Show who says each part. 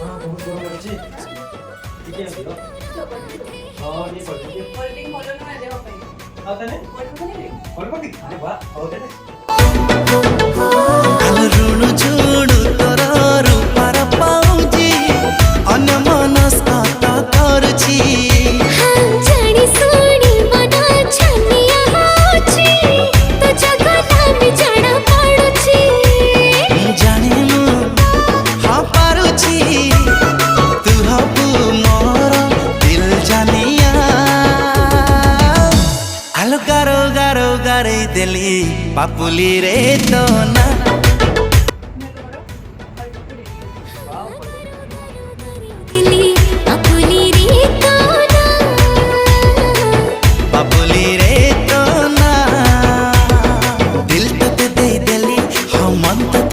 Speaker 1: बहुत गरम लाଗୁଛି ଟିକେ ଦିଅ ହଁ ଟିକେ କରିଦିଅ
Speaker 2: କୋଲ୍ଡ ଭଲ ନୁହେଁ ଦେହ ପାଇଁ।
Speaker 1: ଆଉ ତାନେ
Speaker 2: କୋଲ୍ଡ ଖାଇବେ?
Speaker 1: କଣ ପକି ଆରେ ବାହ ହଉ ତାନେ
Speaker 3: ଆଲ ରୁଣୁ ଝୁଣୁ ତୋର ରୂପାର ପାଉଜି ଅନ୍ୟ ମନସ୍କତା କରୁଛି
Speaker 4: ଜାଣି ଶୁଣି ମନ ଛାନିଆ ହଉଛି ତୋ ଜଗତ ବି ଜଣା ପଡୁଛି
Speaker 3: ଜାଣିନୁ ହଁ ପାରୁଛି ତୁ ହବୁ ମୋର ଦିଲ ଜାନିଆ ଆଲ ଗାରୋ ଗାରୋ ଗାରେଇ ଦେଲି ପାପୁଲି ରେ ତୋ ନା